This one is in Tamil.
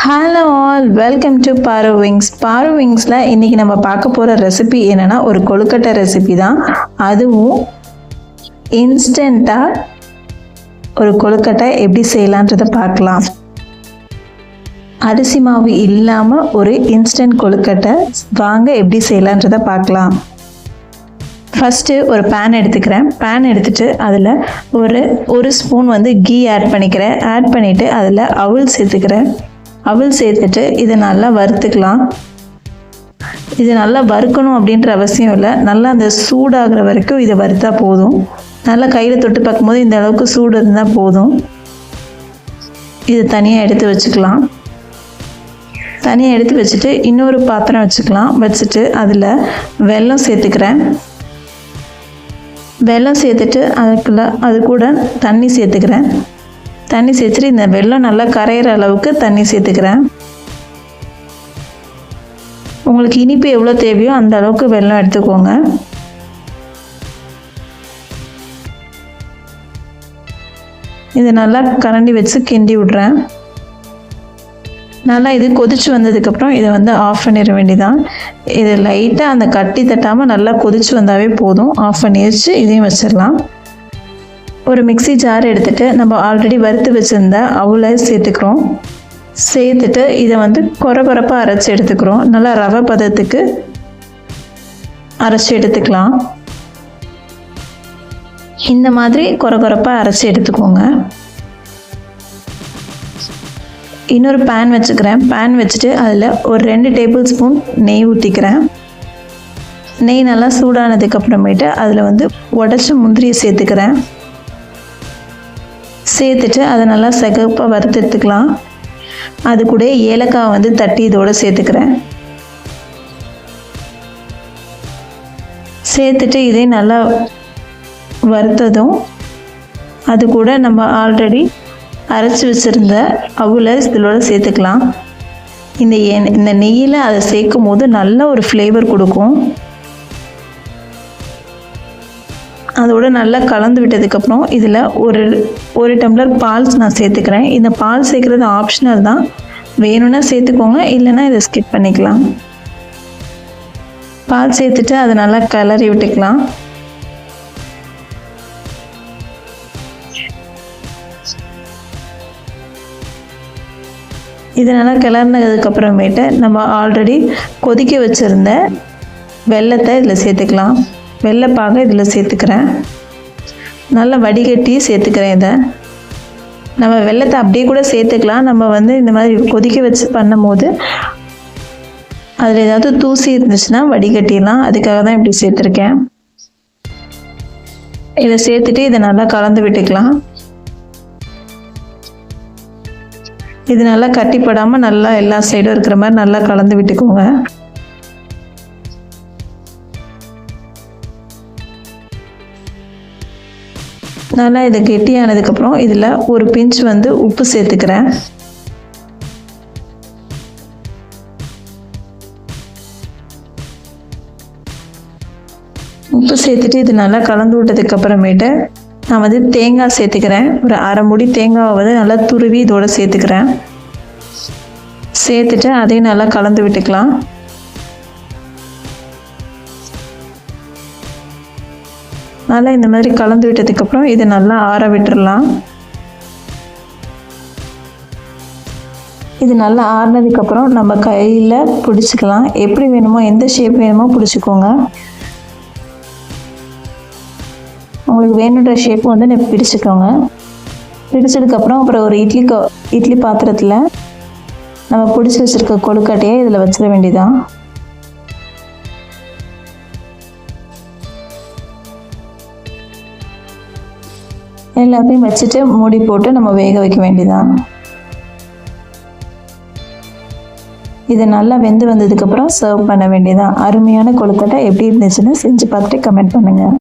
ஹலோ ஆல், வெல்கம் டு பாரு விங்ஸ். பாரு விங்ஸில் இன்றைக்கி நம்ம பார்க்க போகிற ரெசிபி என்னென்னா ஒரு கொழுக்கட்டை ரெசிபி தான். அதுவும் இன்ஸ்டண்ட்டாக ஒரு கொழுக்கட்டை எப்படி செய்யலான்றதை பார்க்கலாம். அரிசி மாவு இல்லாமல் ஒரு இன்ஸ்டன்ட் கொழுக்கட்டை வாங்க எப்படி செய்யலான்றதை பார்க்கலாம். ஃபஸ்ட்டு ஒரு பேன் எடுத்துக்கிறேன். பேன் எடுத்துகிட்டு அதில் ஒரு ஸ்பூன் கீ ஆட் பண்ணிக்கிறேன். ஆட் பண்ணிவிட்டு அதில் அவல் சேர்த்துக்கிறேன். அவல் சேர்த்துட்டு இதை நல்லா வறுத்துக்கலாம். இது நல்லா வறுக்கணும் அப்படின்ற அவசியம் இல்லை. நல்லா அந்த சூடாகிற வரைக்கும் இதை வறுத்தா போதும். நல்லா கையில் தொட்டு பார்க்கும்போது இந்த அளவுக்கு சூடு இருந்தால் போதும். இது தனியாக எடுத்து வச்சுக்கலாம். தனியாக எடுத்து வச்சுட்டு இன்னொரு பாத்திரம் வச்சுக்கலாம். வச்சுட்டு அதில் வெல்லம் சேர்த்துக்கிறேன். வெல்லம் சேர்த்துட்டு அது கூட தண்ணி சேர்த்துக்கிறேன். தண்ணி சேர்த்துட்டு இந்த வெல்லம் நல்லா கரையிற அளவுக்கு தண்ணி சேர்த்துக்கிறேன். உங்களுக்கு இனிப்பு எவ்வளோ தேவையோ அந்த அளவுக்கு வெல்லம் எடுத்துக்கோங்க. இதை நல்லா கரண்டி வச்சு கிண்டி விட்றேன். நல்லா இது கொதிச்சு வந்ததுக்கப்புறம் இதை ஆஃப் பண்ணிட வேண்டியதான். இது லைட்டாக அந்த கட்டி தட்டாமல் நல்லா கொதிச்சு வந்தாவே போதும். ஆஃப் பண்ணி வச்சு இதையும் வச்சிடலாம். ஒரு மிக்ஸி ஜார் எடுத்துகிட்டு நம்ம ஆல்ரெடி வறுத்து வச்சுருந்த அவலை சேர்த்துக்கிறோம். சேர்த்துட்டு இதை கொரகொரப்பாக அரைச்சி எடுத்துக்கிறோம். நல்லா ரவை பதத்துக்கு அரைச்சி எடுத்துக்கலாம். இந்த மாதிரி கொரகொரப்பாக அரைச்சி எடுத்துக்கோங்க. இன்னொரு பேன் வச்சுக்கிறேன். பேன் வச்சுட்டு அதில் ஒரு 2 டேபிள் ஸ்பூன் நெய் ஊற்றிக்கிறேன். நெய் நல்லா சூடானதுக்கப்புறமேட்டு அதில் உடச்ச முந்திரியை சேர்த்துக்கிறேன். சேர்த்துட்டு அதை நல்லா சிகப்பாக வறுத்து எடுத்துக்கலாம். அது கூட ஏலக்காய் தட்டி இதோடு சேர்த்துக்கிறேன். சேர்த்துட்டு இதை நல்லா வறுத்ததும் அது கூட நம்ம ஆல்ரெடி அரைச்சி வச்சுருந்த அவலை இதோட சேர்த்துக்கலாம். இந்த நெய்யில் அதை சேர்க்கும் போது நல்ல ஒரு ஃப்ளேவர் கொடுக்கும். அதோடு நல்லா கலந்து விட்டதுக்கப்புறம் இதில் ஒரு டம்ளர் பால் நான் சேர்த்துக்கிறேன். இந்த பால் சேர்க்குறது ஆப்ஷனல் தான். வேணும்னா சேர்த்துக்கோங்க, இல்லைன்னா இதை ஸ்கிப் பண்ணிக்கலாம். பால் சேர்த்துட்டு அதை நல்லா கிளறி விட்டுக்கலாம். இது நல்லா கிளறினதுக்கப்புறமேட்டு நம்ம ஆல்ரெடி கொதிக்க வச்சுருந்த வெல்லத்தை இதில் சேர்த்துக்கலாம். வெள்ளைப்பாக இதில் சேர்த்துக்கிறேன். நல்லா வடிகட்டி சேர்த்துக்கிறேன். இதை நம்ம வெல்லத்தை அப்படியே கூட சேர்த்துக்கலாம். நம்ம இந்த மாதிரி கொதிக்க வச்சு பண்ணும் போது அதில் ஏதாவது தூசி இருந்துச்சுன்னா வடிகட்டிடலாம். அதுக்காக தான் இப்படி சேர்த்துருக்கேன். இதை சேர்த்துட்டு இதை நல்லா கலந்து விட்டுக்கலாம். இது நல்லா கட்டிப்படாமல் நல்லா எல்லா சைடும் இருக்கிற மாதிரி நல்லா கலந்து விட்டுக்கோங்க. நல்லா இதை கெட்டியானதுக்கப்புறம் இதில் ஒரு பிஞ்ச் உப்பு சேர்த்துக்கிறேன். உப்பு சேர்த்துட்டு இது நல்லா கலந்து விட்டதுக்கப்புறமேட்டு நான் தேங்காய் சேர்த்துக்கிறேன். ஒரு அரை மூடி தேங்காவை நல்லா துருவி இதோட சேர்த்துக்கிறேன். சேர்த்துட்டு அதையும் நல்லா கலந்து விட்டுக்கலாம். நல்லா இந்த மாதிரி கலந்து விட்டதுக்கப்புறம் இதை நல்லா ஆற விட்டுடலாம். இது நல்லா ஆறினதுக்கப்புறம் நம்ம கையில் பிடிச்சிக்கலாம். எப்படி வேணுமோ எந்த ஷேப் வேணுமோ பிடிச்சிக்கோங்க. உங்களுக்கு வேணுன்ற ஷேப் பிடிச்சிக்கோங்க. பிடிச்சதுக்கப்புறம் அப்புறம் ஒரு இட்லி பாத்திரத்தில் நம்ம பிடிச்சி வச்சுருக்க கொழுக்கட்டையை இதில் வச்சிட வேண்டியதான். எல்லாத்தையும் வச்சுட்டு மூடி போட்டு நம்ம வேக வைக்க வேண்டியதான். இது நல்லா வெந்து வந்ததுக்கப்புறம் சர்வ் பண்ண வேண்டியதான். அருமையான கொழுக்கட்டை எப்படி இருந்துச்சுன்னு செஞ்சு பார்த்துட்டு கமெண்ட் பண்ணுங்கள்.